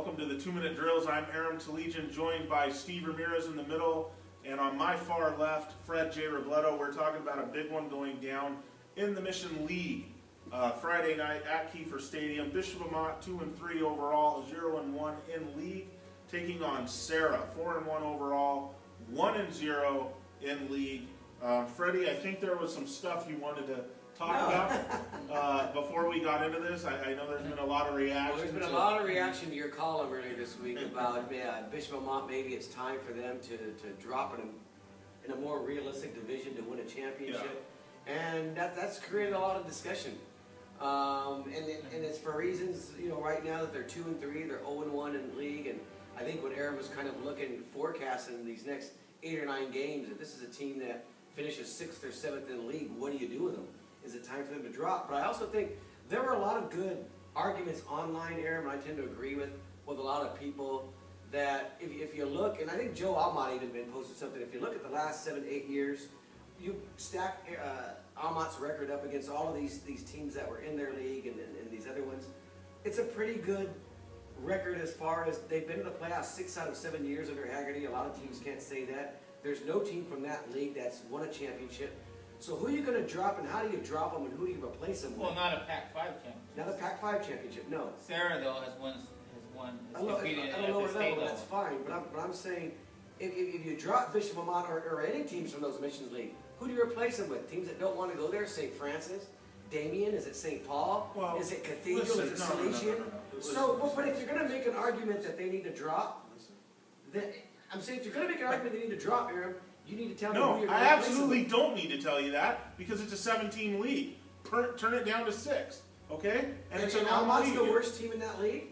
welcome to the 2-minute drills. I'm Aram Tolegian, joined by Steve Ramirez in the middle, and on my far left, Fred J. Robledo. We're talking about a big one going down in the Mission League Friday night at Kiefer Stadium. Bishop Amat 2-3 overall, 0-1 in league, taking on Serra 4-1 overall, 1-0 in league. Freddie, I think there was some stuff you wanted to talk about before we got into this. I know there's been a lot of reaction. Well, there's been a lot of reaction to your column earlier this week about Bishop Amat. Maybe it's time for them to drop in a more realistic division to win a championship, and that's created a lot of discussion. And it's for reasons, right now that they're 2-3, they're 0-1 in league, and I think what Aram was kind of forecasting these next 8 or 9 games, if this is a team that finishes 6th or 7th in the league, what do you do with them? Is it time for them to drop? But I also think there were a lot of good arguments online, Aram, and I tend to agree with a lot of people that if you look, and I think Joe Amat even been posted something, if you look at the last 7-8 years, you stack Amat's record up against all of these teams that were in their league and these other ones, it's a pretty good record as far as they've been in the playoffs 6 out of 7 years under Haggerty. A lot of teams can't say that. There's no team from that league that's won a championship. So who are you going to drop, and how do you drop them, and who do you replace them with? Well, not a Pac-5 championship. Not a Pac-5 championship, no. Serra, though, has competed at at a lower the state level. level. That's fine, but I'm saying if you drop Bishop Amat or any teams from those Missions League, who do you replace them with? Teams that don't want to go there? St. Francis? Damien? Is it St. Paul? Well, is it Cathedral? Is it Salesian? But if you're going to make an argument that they need to drop, then I'm saying if you're going to make an argument they need to drop, Aram, you need to tell me who No, you're going I to replace absolutely them with. don't need to tell you that because it's a 7-team league. Turn it down to 6, okay? And it's an Amat's league. the worst team in that league?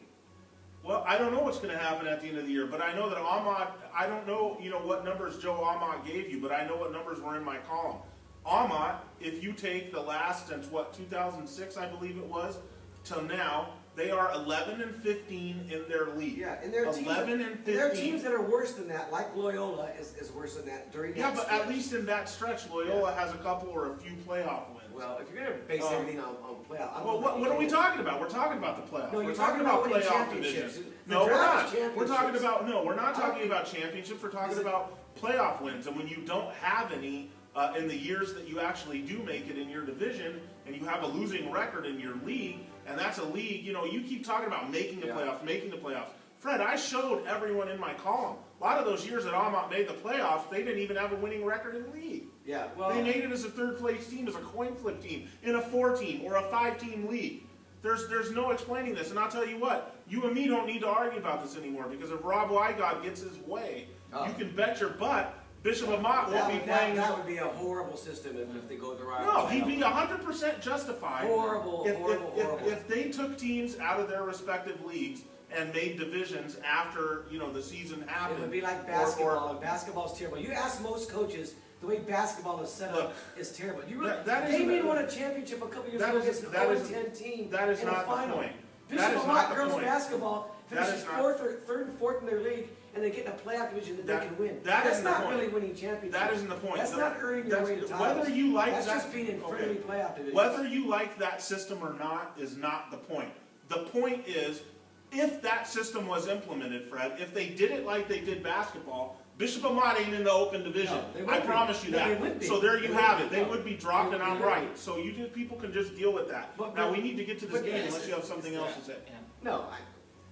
Well, I don't know what's going to happen at the end of the year, but I know that Amat, I don't know, what numbers Joe Amat gave you, but I know what numbers were in my column. Amat, if you take the last, since 2006, I believe it was, till now, they are 11-15 in their league. Yeah, and there are teams, 11-15. there are teams that are worse than that, like Loyola is worse than that during that Yeah, but stretch. at least in that stretch, Loyola has a couple or a few playoff wins. Well, if you're going to base everything on playoff... Well, what are we talking about? We're talking about the playoffs. No, we're you're talking talking about about winning playoff championships. divisions. The No, we're draft not. championships. We're talking about, no, we're not talking about championships. We're talking about playoff wins. And when you don't have any in the years that you actually do make it in your division, and you have a losing record in your league, and that's a league, you keep talking about making the playoffs. Fred, I showed everyone in my column. A lot of those years that Amat made the playoffs, they didn't even have a winning record in the league. Yeah, well... They made it as a third-place team, as a coin flip team, in a 4-team or a 5-team league. There's no explaining this, and I'll tell you what, you and me don't need to argue about this anymore, because if Rob Wygod gets his way, you can bet your butt Bishop Amat won't be playing... That would be a horrible system if they go the right way. No, he'd be 100% justified horrible. If they took teams out of their respective leagues and made divisions after, the season happened. It would be like basketball, and basketball's terrible. You ask most coaches, the way basketball is set up is terrible. Damien won a championship a couple years ago against an 0-10 team that is in a not the final. point. Bishop Amat girls point. basketball finishes third and fourth in their league, and they get in a playoff division that they can win. That's not really winning championships. That isn't the point. That's not earning your way to titles. Whether you like that's that, just being in friendly playoff divisions. Whether you like that system or not is not the point. The point is, if that system was implemented, Fred, if they did it like they did basketball, Bishop Amat ain't in the open division. No, I promise you that. So there you have it. They would be dropped, and I'm right. So people can just deal with that. Now we need to get to this game unless you have something else to say. No,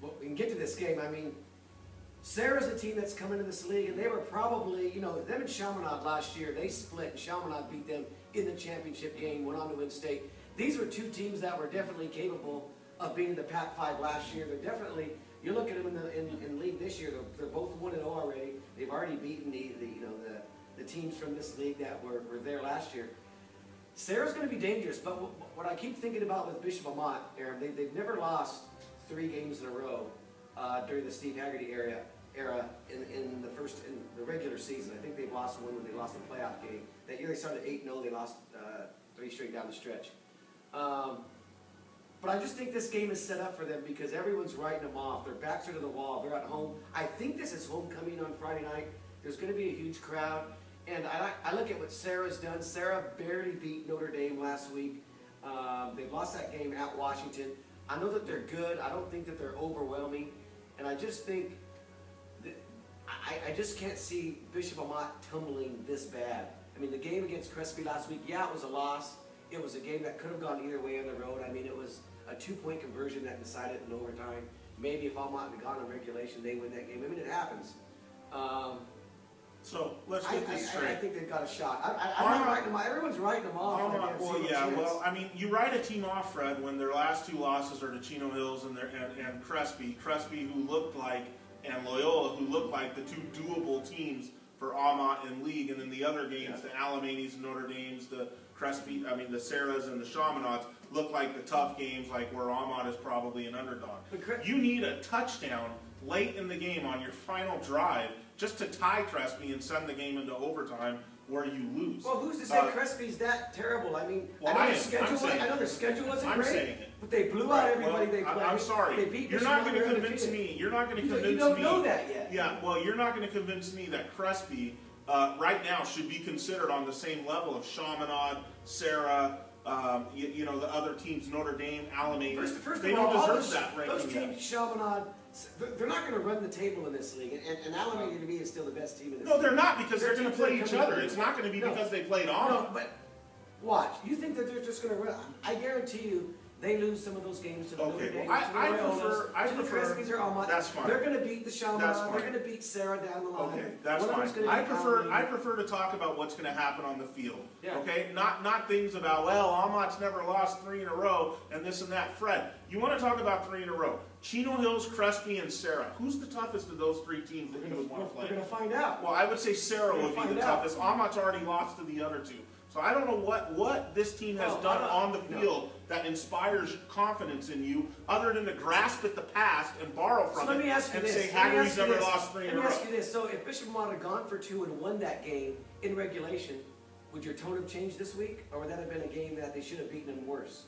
we can get to this game. I mean, Serra's a team that's come into this league, and they were probably, them and Chaminade last year, they split, and Chaminade beat them in the championship game, went on to win state. These were two teams that were definitely capable of being in the Pac-5 last year. They're definitely, you look at them in league this year, they're both 1-0 already. They've already beaten the teams from this league that were there last year. Serra's going to be dangerous, but what I keep thinking about with Bishop Amat, Aaron, they've never lost 3 games in a row during the Steve Haggerty era in the regular season. I think they've lost one when they lost the playoff game. That year they started 8-0, they lost 3 straight down the stretch. But I just think this game is set up for them because everyone's writing them off. Their backs are to the wall. They're at home. I think this is homecoming on Friday night. There's going to be a huge crowd. And I look at what Serra's done. Serra barely beat Notre Dame last week. They lost that game at Washington. I know that they're good. I don't think that they're overwhelming. And I just think that I just can't see Bishop Amat tumbling this bad. I mean, the game against Crespi last week, yeah, it was a loss. It was a game that could have gone either way on the road. I mean, it was a 2-point conversion that decided in overtime. Maybe if Amat had gone in regulation, they win that game. I mean, it happens. So let's get this straight. I think they've got a shot. I'm not writing them off. Everyone's writing them off. Well, yeah. Well, I mean, you write a team off, Fred, when their last 2 losses are to Chino Hills and Crespi. Crespi, who looked like, and Loyola, who looked like the 2 doable teams for Amat in league, and then the other games, the Alamanis and Notre Dames, the Crespi, I mean the Serras and the Chaminades look like the tough games, like where Amat is probably an underdog. You need a touchdown late in the game on your final drive just to tie Crespi and send the game into overtime where you lose. Well, who's to say Crespi's that terrible? I mean, well, I know their schedule wasn't great. I'm saying it. But they blew out everybody they played. I'm sorry. They beat you're not going to convince me. You're not going to convince me. You don't know that yet. Yeah, well, you're not going to convince me that Crespi right now should be considered on the same level of Chaminade, Serra, you know, the other teams, Notre Dame, Alameda. First they of all, don't deserve that ranking. Those teams, Chaminade, they're not going to run the table in this league. And Alameda, to me, is still the best team in this league. No, they're not, because they're going to play each other. It's not going to be because they played on. No, but watch. You think that they're just going to run? I guarantee you, they lose some of those games to the Notre Dame, to the Crespies or Amat. That's fine. They're going to beat the Chaminade. They're going to beat Serra down the line. Okay, that's fine. I prefer to talk about what's going to happen on the field. Yeah. Okay, not things about, well, Amat's never lost 3 in a row and this and that. Fred, you want to talk about 3 in a row? Chino Hills, Crespi, and Serra. Who's the toughest of those 3 teams that you would want to play? We're going to find out. Well, I would say Serra would be the toughest. Amat's already lost to the other 2. So I don't know what this team has done on the field that inspires confidence in you, other than to grasp at the past and borrow from it and say Hagerty's never lost 3 in a row. Let me ask you this. So if Bishop Amat had gone for 2 and won that game in regulation, would your tone have changed this week? Or would that have been a game that they should have beaten them worse?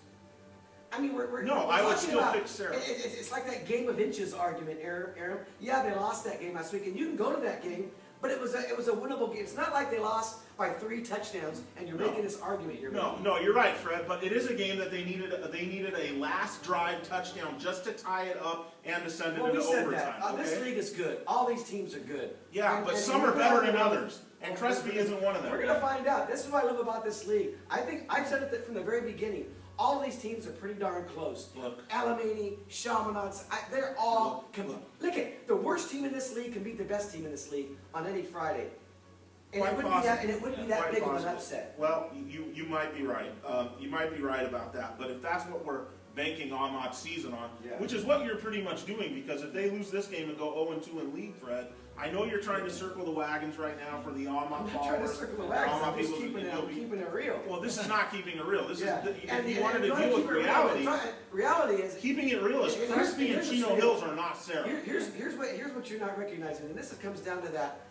I mean, I would still pick Serra. It's like that game of inches argument, Aram. Yeah, they lost that game last week, and you can go to that game, but it was a winnable game. It's not like they lost by 3 touchdowns, and you're making this argument. No, you're right, Fred. But it is a game that they needed a last drive touchdown just to tie it up and to send it into overtime. This league is good. All these teams are good. Yeah, but some are better than others, and Crespi isn't one of them. We're going to find out. This is what I love about this league. I think I said it from the very beginning. All of these teams are pretty darn close. Look. Alameda, Chaminade, they're all... Look at the worst team in this league can beat the best team in this league on any Friday. And it wouldn't be that big of an upset. Well, you might be right. You might be right about that. But if that's what we're banking Amat's season on, which is what you're pretty much doing, because if they lose this game and go 0-2 in league, Fred, I know you're trying to circle the wagons right now for the Amat followers. I'm not trying to circle the wagons. I'm just keeping it real. Well, this is not keeping it real. This is and you wanted to deal with reality. Reality is keeping it real is Crespi and Chino Hills are not Serra. Here's what you're not recognizing, and this comes down to that.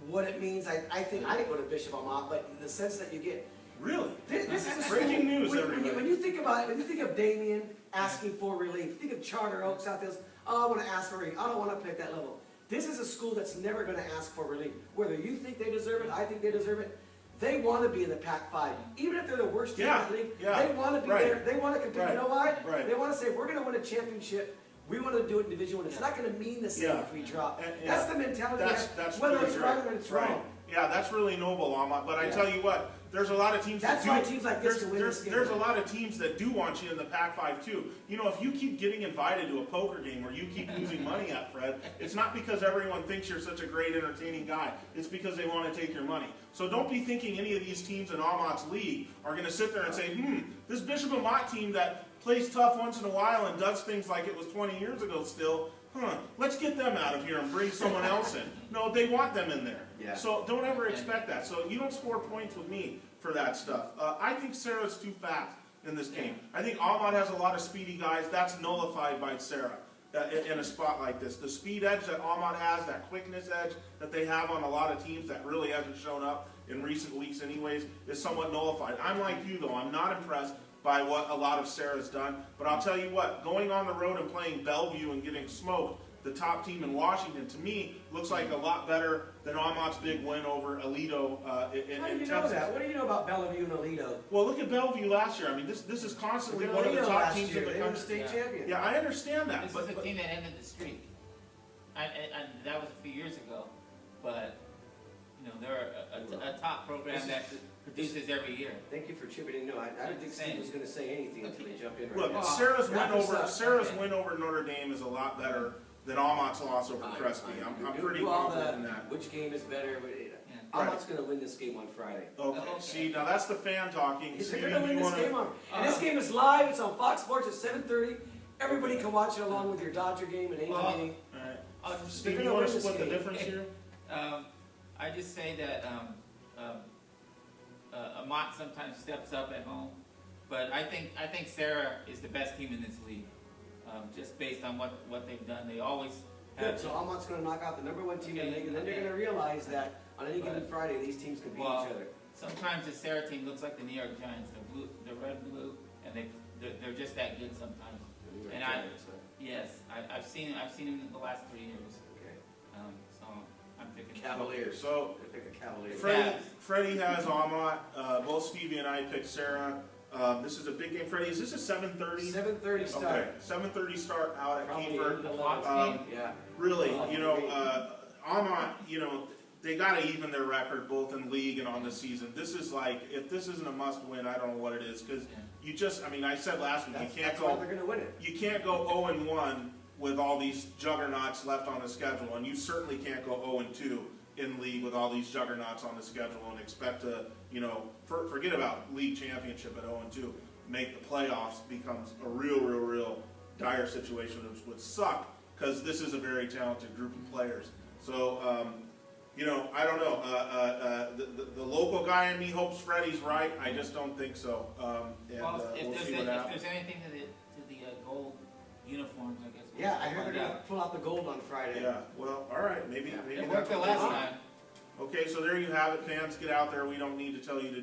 What it means, I think I didn't go to Bishop Amat, but the sense that you get. Really? This is breaking news, everybody. When you think of Damien asking for relief, think of Charter Oak, South Hills. Oh, I want to ask for relief. I don't want to play at that level. This is a school that's never going to ask for relief. Whether you think they deserve it, I think they deserve it. They want to be in the Pac-5. Even if they're the worst team in the league, they want to be there. They want to compete. You know why? They want to say, if we're going to win a championship, we want to do it in Division 1. It's not going to mean the same if we drop. That's the mentality. That's whether really it's right or it's wrong. Yeah, that's really noble, Amat. But I tell you what, there's a lot of teams that do. That's why teams like this can win this game. There's a lot of teams that do want you in the Pac-5 too. You know, if you keep getting invited to a poker game where you keep losing money at, Fred, it's not because everyone thinks you're such a great, entertaining guy. It's because they want to take your money. So don't be thinking any of these teams in Amat's league are going to sit there and say, this Bishop Amat team that plays tough once in a while and does things like it was 20 years ago still, let's get them out of here and bring someone else in. No, they want them in there. Yeah. So don't ever expect that. So you don't score points with me for that stuff. I think Serra's too fast in this game. I think Amat has a lot of speedy guys. That's nullified by Serra in a spot like this. The speed edge that Amat has, that quickness edge that they have on a lot of teams that really hasn't shown up in recent weeks anyways, is somewhat nullified. I'm like you, though. I'm not impressed by what a lot of Serra's done. But I'll tell you what, going on the road and playing Bellevue and getting smoked, the top team in Washington, to me, looks like a lot better than Amat's big win over Aledo in Texas. How do you know that? What do you know about Bellevue and Aledo? Well, look at Bellevue last year. I mean, this is constantly one of the top teams in the country. State champion. Yeah, I understand that. This is the team that ended the streak. and that was a few years ago, but, you know, they're a top program that produces every year. Thank you for chipping in. No, I didn't think Steve was going to say anything until he jumped in right Look, now. Sarah's win over Notre Dame is a lot better than Amat's loss over Crespi. I'm pretty confident in that. Which game is better? But Right. Amat's going to win this game on Friday. Okay. See, now that's the fan talking. They're going to win this game on. And this game is live. It's on Fox Sports at 7:30. Everybody can watch it along with your Dodger game and Angel game. All right. Steve, you want to split the difference here? I just say that Amat sometimes steps up at home, but I think Serra is the best team in this league, just based on what they've done. They always have. Good. So Amat's going to knock out the #1 team in the league, and then they're going to realize that on any given Friday, these teams can beat each other. Sometimes the Serra team looks like the New York Giants. The red and blue, and they're just that good sometimes. And I've seen them in the last 3 years. Okay. So I'm picking Cavaliers. So Pick a Cavaliers. Freddie has Amat. Both Stevie and I picked Serra. This is a big game. Freddie, is this a 7:30? 7:30 start. Okay, 7:30 start out at Probably Kiefer. the Fox game. Yeah. Really, Amat, they got to even their record both in league and on the season. This is like, if this isn't a must win, I don't know what it is. Because you just, I said last week, That's why they're going to win it. You can't go 0-1 with all these juggernauts left on the schedule, and you certainly can't go 0-2 in league with all these juggernauts on the schedule and expect to, forget about league championship at 0-2. Make the playoffs becomes a real dire situation, which would suck because this is a very talented group of players. So, I don't know. The local guy in me hopes Freddie's right. I just don't think so. We'll see what happens. If there's anything to the gold uniforms, I guess. Yeah, I heard they're going to pull out the gold on Friday. Yeah, well, all right. Maybe It worked the last time. Okay, so there you have it, fans. Get out there. We don't need to tell you to